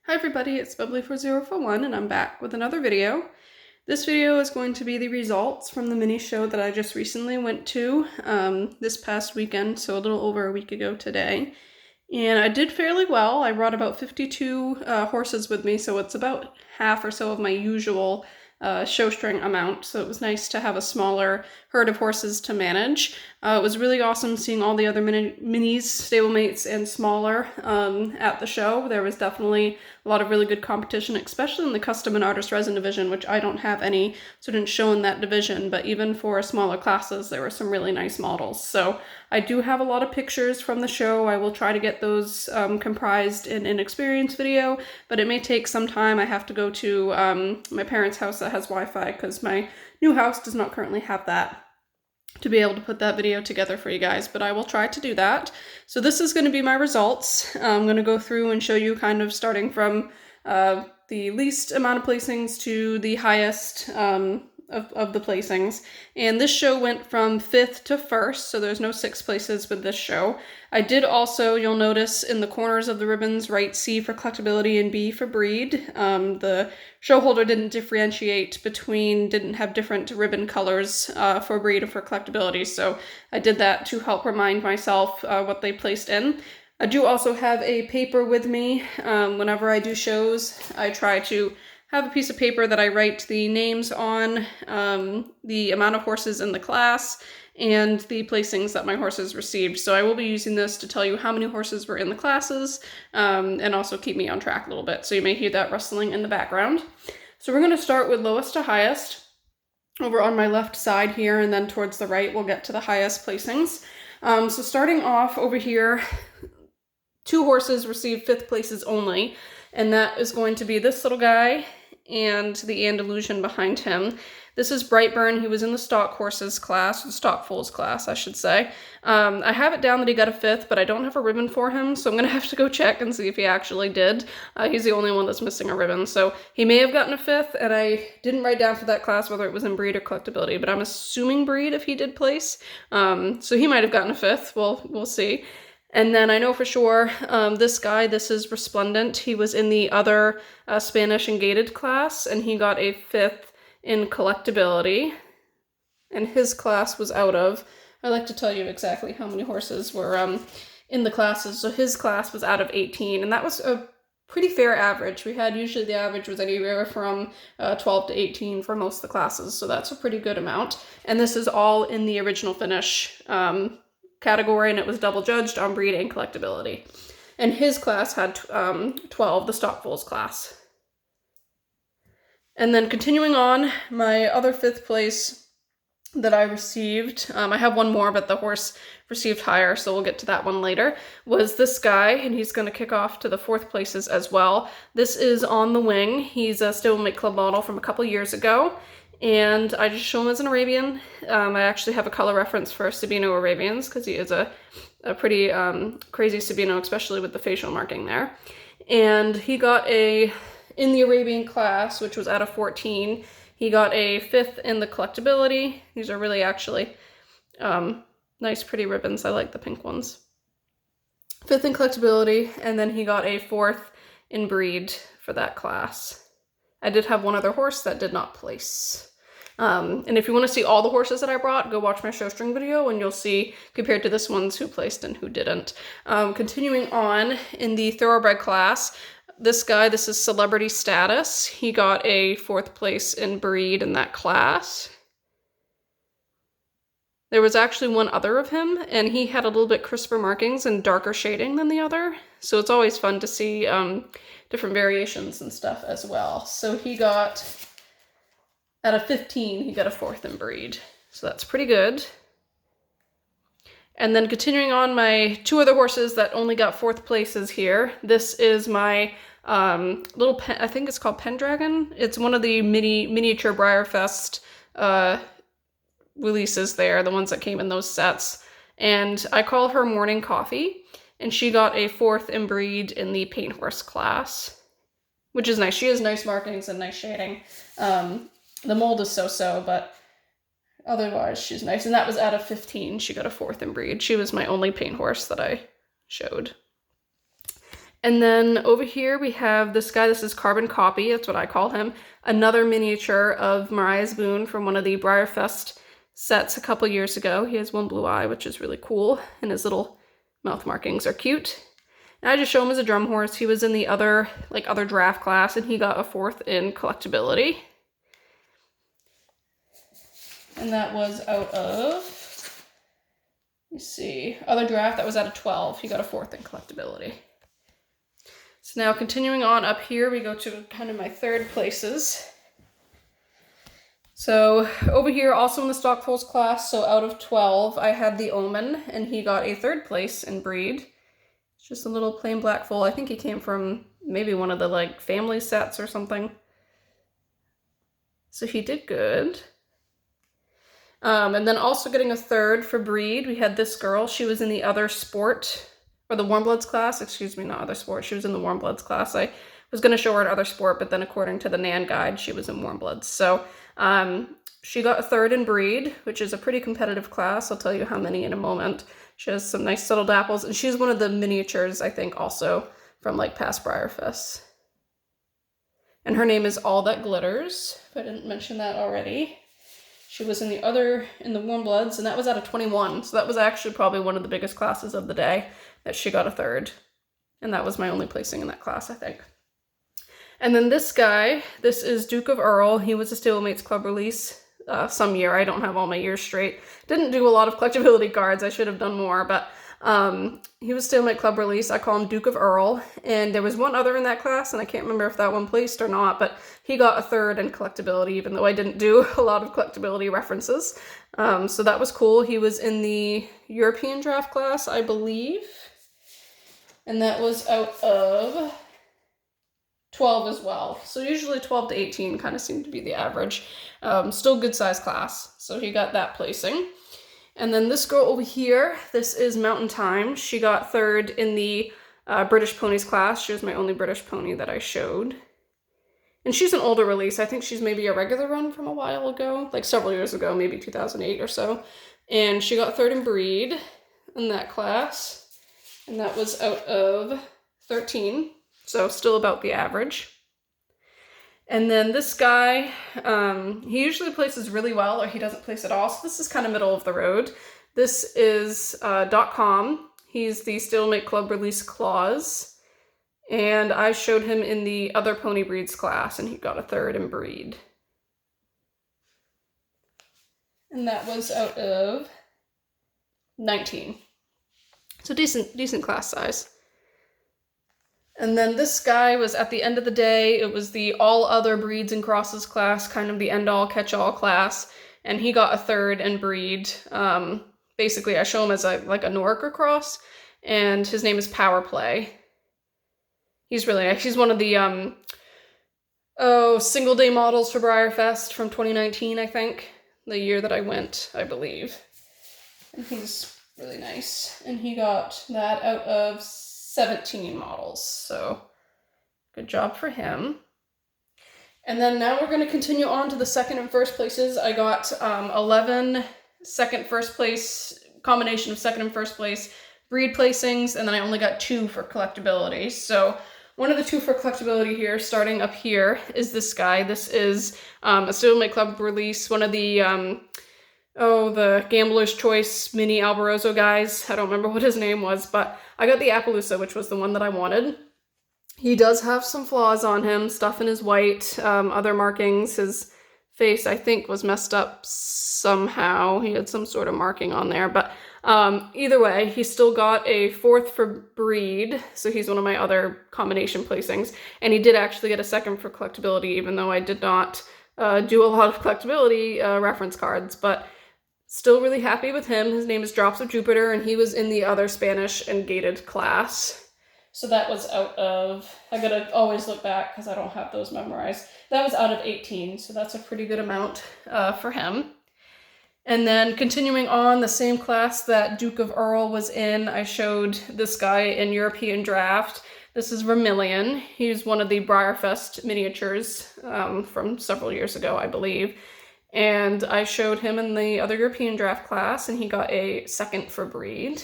Hi everybody, it's Bubbly4041 and I'm back with another video. This video is going to be the results from the mini show that I just recently went to this past weekend, so a little over a week ago today. And I did fairly well. I brought about 52 horses with me, so it's about half or so of my usual show string amount, so it was nice to have a smaller herd of horses to manage. It was really awesome seeing all the other minis, stablemates, and smaller at the show. There was definitely a lot of really good competition, especially in the custom and artist resin division, which I don't have any, so didn't show in that division, but even for smaller classes, there were some really nice models. So I do have a lot of pictures from the show. I will try to get those comprised in an experience video, but it may take some time. I have to go to my parents' house that has Wi-Fi because my new house does not currently have that to be able to put that video together for you guys, but I will try to do that. So this is going to be my results. I'm going to go through and show you kind of starting from the least amount of placings to the highest of the placings. And this show went from 5th to 1st, so there's no 6th places with this show. I did also, you'll notice in the corners of the ribbons, write C for collectability and B for breed. The show holder didn't differentiate between, didn't have different ribbon colors for breed or for collectability, so I did that to help remind myself what they placed in. I do also have a paper with me. Whenever I do shows, I try to have a piece of paper that I write the names on, the amount of horses in the class, and the placings that my horses received. So I will be using this to tell you how many horses were in the classes, and also keep me on track a little bit. So you may hear that rustling in the background. So we're going to start with lowest to highest over on my left side here, and then towards the right we'll get to the highest placings. So starting off over here, 2 horses received 5th places only, and that is going to be this little guy and the Andalusian behind him. This is Brightburn. He was in the stock horses class, the stock foals class, I should say. I have it down that he got a 5th, but I don't have a ribbon for him, so I'm going to have to go check and see if he actually did. He's the only one that's missing a ribbon, so he may have gotten a 5th, and I didn't write down for that class whether it was in breed or collectability, but I'm assuming breed if he did place. So he might have gotten a 5th. We'll see. And then I know for sure this guy, this is Resplendent. He was in the other Spanish and Gated class, and he got a 5th in collectability. And his class was out of, I like to tell you exactly how many horses were in the classes. So his class was out of 18, and that was a pretty fair average. We had usually the average was anywhere from 12 to 18 for most of the classes, so that's a pretty good amount. And this is all in the original finish category, and it was double judged on breed and collectability. And his class had 12, the stock foals class. And then continuing on, my other 5th place that I received, I have one more, but the horse received higher, so we'll get to that one later, was this guy, and he's going to kick off to the 4th places as well. This is On the Wing. He's a Stablemate Club model from a couple years ago, and I just show him as an Arabian. I actually have a color reference for Sabino Arabians, because he is a pretty crazy Sabino, especially with the facial marking there. And he got in the Arabian class, which was out of 14, he got a 5th in the collectability. These are really actually nice, pretty ribbons. I like the pink ones. 5th in collectability, and then he got a 4th in breed for that class. I did have one other horse that did not place. And if you want to see all the horses that I brought, go watch my show string video and you'll see, compared to this ones, who placed and who didn't. Continuing on, in the thoroughbred class, this guy, this is Celebrity Status. He got a 4th place in breed in that class. There was actually one other of him, and he had a little bit crisper markings and darker shading than the other. So it's always fun to see different variations and stuff as well. So he got, out of 15, he got a 4th in breed. So that's pretty good. And then continuing on, my 2 other horses that only got 4th places here. This is my little pen, I think it's called Pendragon. It's one of the miniature Briarfest releases there, the ones that came in those sets. And I call her Morning Coffee, and she got a 4th in breed in the paint horse class, which is nice. She has nice markings and nice shading. The mold is so-so, but otherwise she's nice. And that was out of 15. She got a 4th in breed. She was my only paint horse that I showed. And then over here we have this guy. This is Carbon Copy, that's what I call him. Another miniature of Mariah's Boone from one of the Briarfest sets a couple years ago. He has one blue eye, which is really cool, and his little mouth markings are cute. And I just show him as a drum horse. He was in the other draft class, and he got a 4th in collectability. And that was out of, let's see, other draft, that was out of 12. He got a 4th in collectability. So now continuing on up here, we go to kind of my 3rd places. So over here, also in the stock foals class, so out of 12, I had the Omen, and he got a 3rd place in breed. It's just a little plain black foal. I think he came from maybe one of the like family sets or something. So he did good. And then also getting a 3rd for breed, we had this girl. She was in the other sport, or the Warm Bloods class, excuse me, not other sport. She was in the Warm Bloods class. I was going to show her an other sport, but then according to the Nan guide, she was in Warm Bloods. So she got a 3rd in breed, which is a pretty competitive class. I'll tell you how many in a moment. She has some nice settled apples, and she's one of the miniatures, I think, also from like past Briarfest. And her name is All That Glitters, if I didn't mention that already. She was in the Warm Bloods, and that was out of 21. So that was actually probably one of the biggest classes of the day that she got a 3rd. And that was my only placing in that class, I think. And then this guy, this is Duke of Earl. He was a Stablemates Club release some year. I don't have all my years straight. Didn't do a lot of collectability cards. I should have done more, but he was Stalemate Club release. I call him Duke of Earl. And there was one other in that class, and I can't remember if that one placed or not, but he got a 3rd in collectability, even though I didn't do a lot of collectability references. So that was cool. He was in the European draft class, I believe. And that was out of 12 as well. So usually 12 to 18 kind of seemed to be the average. Still good size class. So he got that placing. And then this girl over here, this is Mountain Time. She got 3rd in the British Ponies class. She was my only British pony that I showed. And she's an older release. I think she's maybe a regular run from a while ago, like several years ago, maybe 2008 or so. And she got 3rd in breed in that class. And that was out of 13. So still about the average. And then this guy, he usually places really well, or he doesn't place at all. So this is kind of middle of the road. This is .com. He's the Stalemate Club release Claws. And I showed him in the other pony breeds class, and he got a 3rd in breed. And that was out of 19. So decent class size. And then this guy was at the end of the day. It was the all other breeds and crosses class, kind of the end all catch all class. And he got a 3rd in breed. Basically, I show him as like a Norica cross, and his name is Power Play. He's really nice. He's one of the single day models for Briarfest from 2019, I think. The year that I went, I believe. And he's really nice. And he got that out of 17 models, so good job for him. And then now we're going to continue on to the 2nd and 1st places. I got 11 2nd, 1st place, combination of 2nd and 1st place breed placings, and then I only got 2 for collectability. So one of the 2 for collectability here, starting up here, is this guy. This is a Stalemate Club release, one of the the Gambler's Choice mini Alborozo guys. I don't remember what his name was, but I got the Appaloosa, which was the one that I wanted. He does have some flaws on him, stuff in his white, other markings. His face, I think, was messed up somehow. He had some sort of marking on there, but either way, he still got a 4th for breed, so he's one of my other combination placings, and he did actually get a 2nd for collectability, even though I did not do a lot of collectability reference cards, but still really happy with him. His name is Drops of Jupiter, and he was in the other Spanish and gated class. So that was out of, I gotta always look back because I don't have those memorized. That was out of 18, so that's a pretty good amount for him. And then continuing on, the same class that Duke of Earl was in, I showed this guy in European Draft. This is Vermilion. He's one of the Briarfest miniatures from several years ago, I believe. And I showed him in the other European Draft class, and he got a 2nd for breed.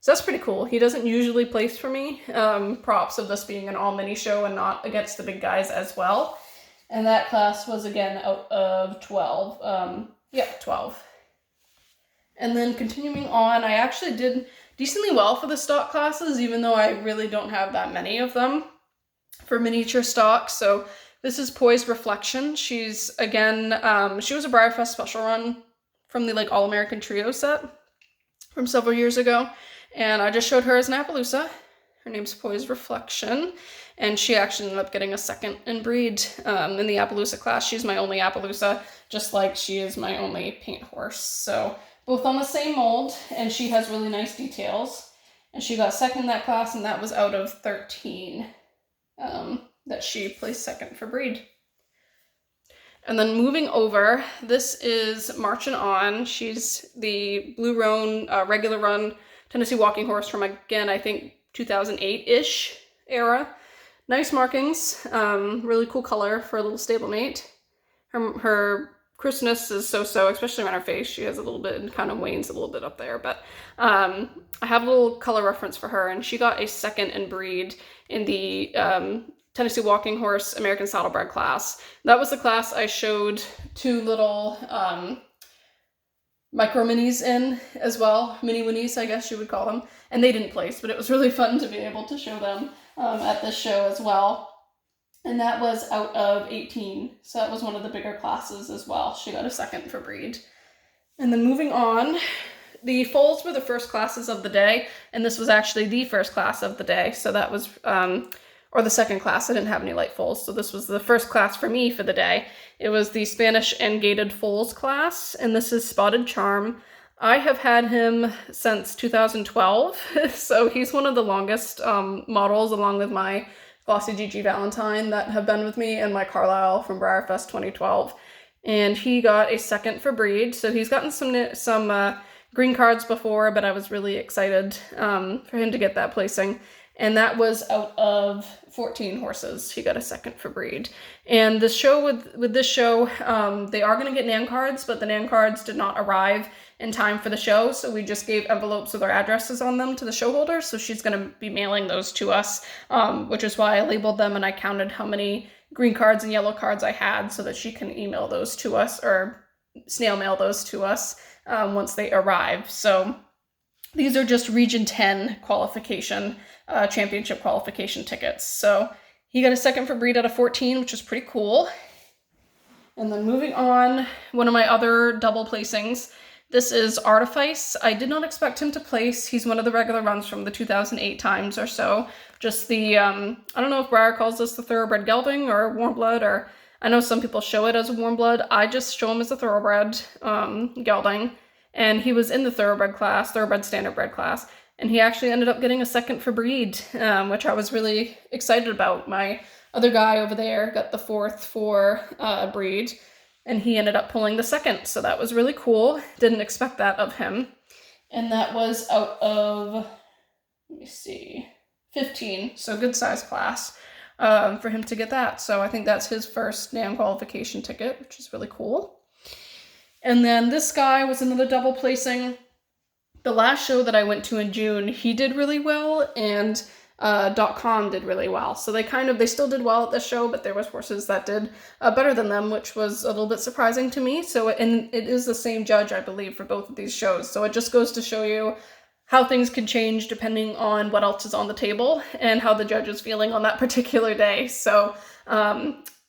So that's pretty cool. He doesn't usually place for me. Props of this being an all mini show and not against the big guys as well. And that class was again out of 12. Yeah, 12. And then continuing on, I actually did decently well for the stock classes, even though I really don't have that many of them for miniature stock. So this is Poised Reflection. She's, again, she was a BriarFest special run from the like All-American Trio set from several years ago. And I just showed her as an Appaloosa. Her name's Poised Reflection. And she actually ended up getting a second in breed in the Appaloosa class. She's my only Appaloosa, just like she is my only paint horse. So both on the same mold, and she has really nice details. And she got second in that class, and that was out of 13 that she placed second for breed. And then moving over, this is Marching On. She's the Blue Roan regular run Tennessee walking horse from, again, I think 2008-ish era. Nice markings, really cool color for a little stablemate. Her crispness is so-so, especially around her face. She has a little bit, and kind of wanes a little bit up there, but I have a little color reference for her, and she got a second in breed in the Tennessee Walking Horse American Saddlebred class. That was the class I showed two little micro minis in as well, mini winnies I guess you would call them, and they didn't place, but it was really fun to be able to show them at this show as well. And that was out of 18, so that was one of the bigger classes as well. She got a second for breed. And then moving on, the foals were the first classes of the day, and this was actually the first class of the day, so that was or the second class. I didn't have any light foals, so this was the first class for me for the day. It was the Spanish and Gated Foals class, and this is Spotted Charm. I have had him since 2012, so he's one of the longest models, along with my Glossy GG Valentine that have been with me, and my Carlisle from BriarFest 2012. And he got a second for breed, so he's gotten some green cards before, but I was really excited for him to get that placing. And that was out of 14 horses. He got a second for breed. And the show with this show, they are going to get NAM cards, but the NAM cards did not arrive in time for the show, so we just gave envelopes with our addresses on them to the show holder, so she's going to be mailing those to us, which is why I labeled them and I counted how many green cards and yellow cards I had so that she can email those to us or snail mail those to us once they arrive. So these are just Region 10 qualification, championship qualification tickets. So he got a second for breed out of 14, which is pretty cool. And then moving on, one of my other double placings, this is Artifice. I did not expect him to place. He's one of the regular runs from the 2008 times or so. Just the, I don't know if Briar calls this the thoroughbred gelding or warm blood, or I know some people show it as a warm blood. I just show him as a thoroughbred gelding. And he was in the thoroughbred class, thoroughbred standardbred class, and he actually ended up getting a second for breed, which I was really excited about. My other guy over there got the fourth for breed, and he ended up pulling the second, so that was really cool. Didn't expect that of him. And that was out of, let me see, 15, so good size class for him to get that. So I think that's his first NAM qualification ticket, which is really cool. And then this guy was another double placing. The last show that I went to in June, he did really well, and .com did really well. So they still did well at this show, but there was horses that did better than them, which was a little bit surprising to me. So, and it is the same judge, I believe, for both of these shows. So it just goes to show you how things can change depending on what else is on the table and how the judge is feeling on that particular day. So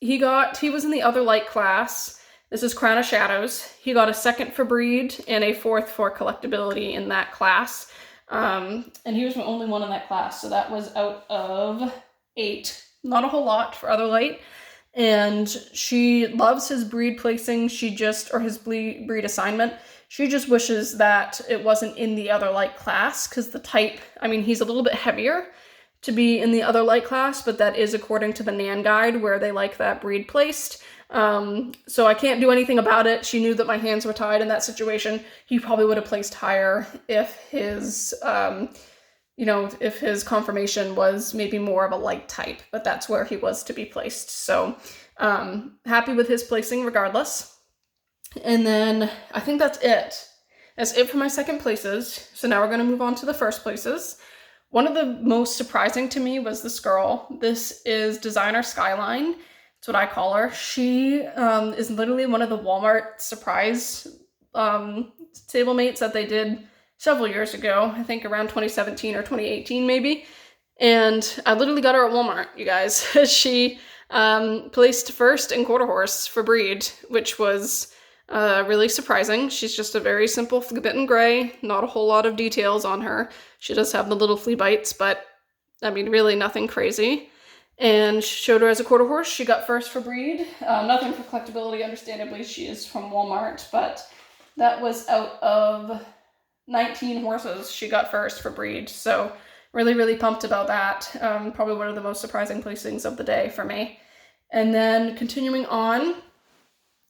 he was in the other light class. This is Crown of Shadows. He got a second for breed and a fourth for collectability in that class. And he was the only one in that class, so that was out of 8. Not a whole lot for other light. And she loves his breed placing, or his breed assignment. She just wishes that it wasn't in the other light class, because the type, he's a little bit heavier to be in the other light class, but that is according to the NAN guide where they like that breed placed. So I can't do anything about it. She knew that my hands were tied in that situation. He probably would have placed higher if his, if his confirmation was maybe more of a light type, but that's where he was to be placed. So, happy with his placing regardless. And then I think that's it. That's it for my second places. So now we're going to move on to the first places. One of the most surprising to me was this girl. This is Designer Skyline. That's what I call her. She is literally one of the Walmart surprise stablemates that they did several years ago. I think around 2017 or 2018 maybe. And I literally got her at Walmart, you guys. She placed first in quarter horse for breed, which was really surprising. She's just a very simple forbidden gray, not a whole lot of details on her. She does have the little flea bites, but I mean, really nothing crazy. And showed her as a quarter horse. She got first for breed. Nothing for collectability, understandably. She is from Walmart, but that was out of 19 horses. She got first for breed. So really, really pumped about that. Probably one of the most surprising placings of the day for me. And then continuing on,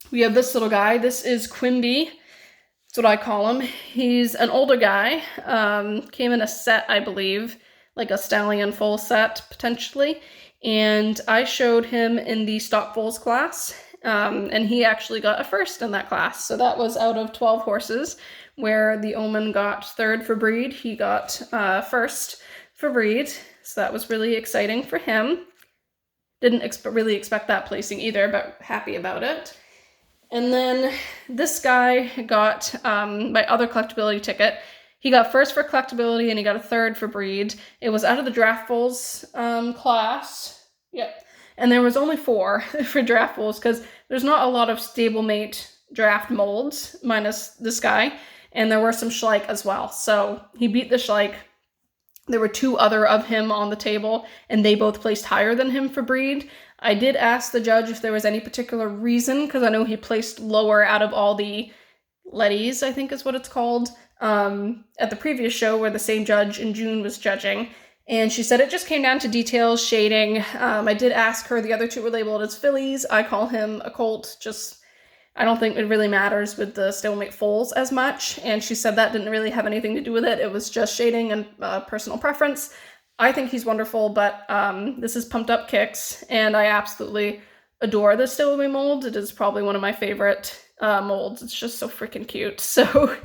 we have this little guy. This is Quimby. That's what I call him. He's an older guy. Came in a set, I believe, like a stallion foal set, potentially. And I showed him in the stock foals class. And he actually got a first in that class. So that was out of 12 horses, where the Omen got third for breed. He got first for breed. So that was really exciting for him. Didn't really expect that placing either, but happy about it. And then this guy got my other collectability ticket. He got first for collectability and he got a third for breed. It was out of the draft foals class. Yep. And there was only 4 for draft foals because there's not a lot of stablemate draft molds, minus this guy. And there were some Schleich as well. So he beat the Schleich. There were 2 other of him on the table, and they both placed higher than him for breed. I did ask the judge if there was any particular reason, because I know he placed lower out of all the Letties, I think is what it's called, at the previous show where the same judge in June was judging. And she said it just came down to details, shading. I did ask her, the other 2 were labeled as fillies. I call him a colt, I don't think it really matters with the stablemate foals as much. And she said that didn't really have anything to do with it. It was just shading and personal preference. I think he's wonderful, but this is Pumped Up Kicks, and I absolutely adore the stablemate mold. It is probably one of my favorite molds. It's just so freaking cute. So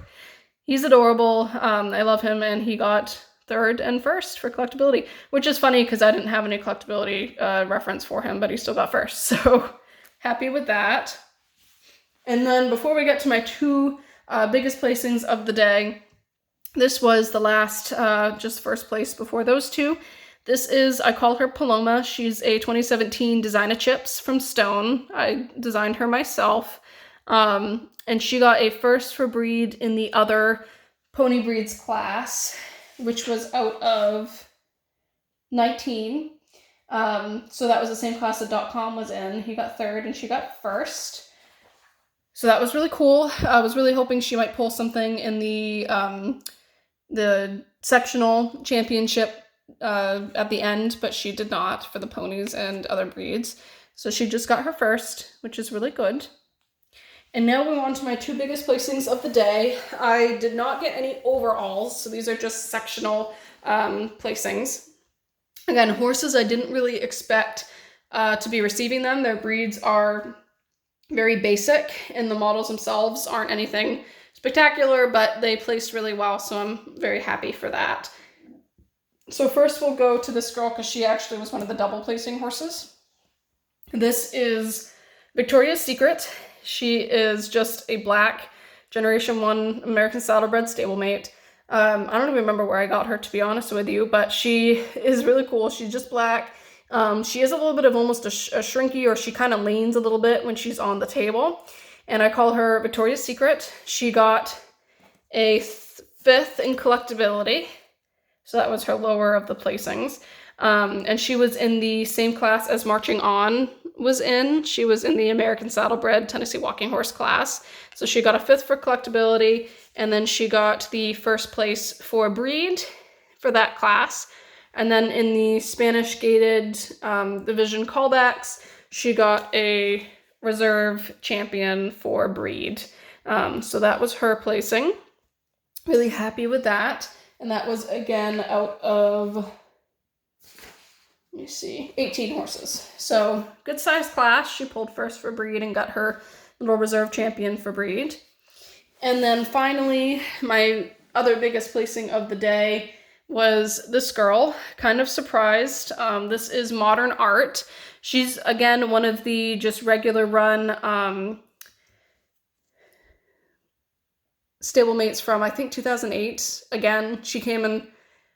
he's adorable. I love him, and he got third and first for collectability, which is funny because I didn't have any collectability reference for him, but he still got first. So happy with that. And then before we get to my 2 biggest placings of the day, this was the last, just first place before those 2. This is, I call her Paloma. She's a 2017 Designer Chips from Stone. I designed her myself. And she got a first for breed in the other pony breeds class, which was out of 19. So that was the same class that .com was in. He got third and she got first. So that was really cool. I was really hoping she might pull something in the sectional championship at the end, but she did not for the ponies and other breeds. So she just got her first, which is really good. And now we move on to my 2 biggest placings of the day. I did not get any overalls, so these are just sectional placings. Again, horses I didn't really expect to be receiving them. Their breeds are very basic, and the models themselves aren't anything spectacular, but they placed really well, so I'm very happy for that. So first we'll go to this girl, because she actually was one of the double placing horses. This is Victoria's Secret. She is just a black Generation 1 American Saddlebred stablemate. I don't even remember where I got her, to be honest with you, but she is really cool. She's just black. She is a little bit of almost a shrinky, or she kind of leans a little bit when she's on the table. And I call her Victoria's Secret. She got a 5th in collectability. So that was her lower of the placings. And she was in the same class as Marching On was in. She was in the American Saddlebred Tennessee Walking Horse class. So she got a 5th for collectability, and then she got the first place for breed for that class. And then in the Spanish gated division callbacks, she got a reserve champion for breed. So that was her placing. Really happy with that. And that was, again, out of, let me see, 18 horses. So good sized class. She pulled first for breed and got her little reserve champion for breed. And then finally, my other biggest placing of the day was this girl. Kind of surprised. This is Modern Art. She's, again, one of the just regular run stablemates from, I think, 2008. Again, she came in,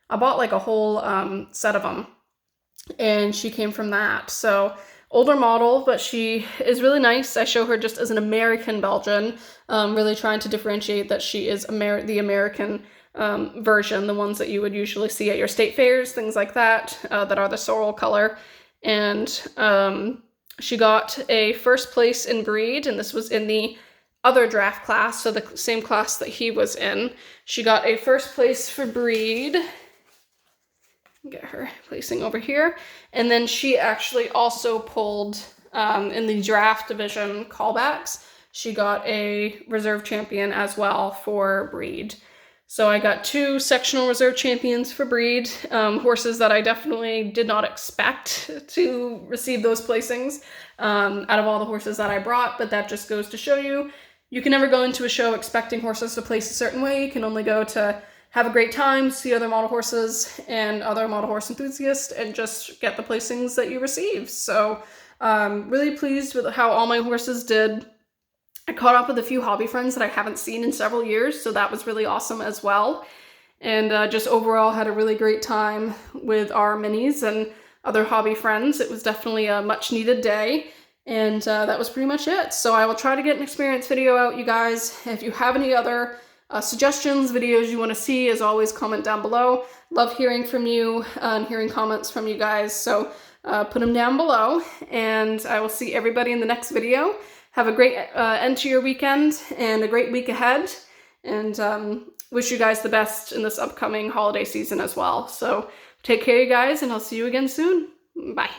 I bought like a whole set of them, and she came from that. So older model, but she is really nice. I show her just as an American Belgian, really trying to differentiate that she is the American version, the ones that you would usually see at your state fairs, things like that, that are the sorrel color. And she got a first place in breed, and this was in the other draft class, so the same class that he was in. She got a first place for breed. Get her placing over here. And then she actually also pulled, in the draft division callbacks, she got a reserve champion as well for breed. So I got 2 sectional reserve champions for breed, horses that I definitely did not expect to receive those placings out of all the horses that I brought, but that just goes to show you, you can never go into a show expecting horses to place a certain way. You can only go to have a great time, see other model horses and other model horse enthusiasts, and just get the placings that you receive. So really pleased with how all my horses did. I caught up with a few hobby friends that I haven't seen in several years, so that was really awesome as well. And just overall had a really great time with our minis and other hobby friends. It was definitely a much needed day. And that was pretty much it. So I will try to get an experience video out, you guys. If you have any other suggestions, videos you want to see, as always, comment down below. Love hearing from you and hearing comments from you guys. So put them down below, and I will see everybody in the next video. Have a great end to your weekend and a great week ahead. And wish you guys the best in this upcoming holiday season as well. So take care, you guys, and I'll see you again soon. Bye.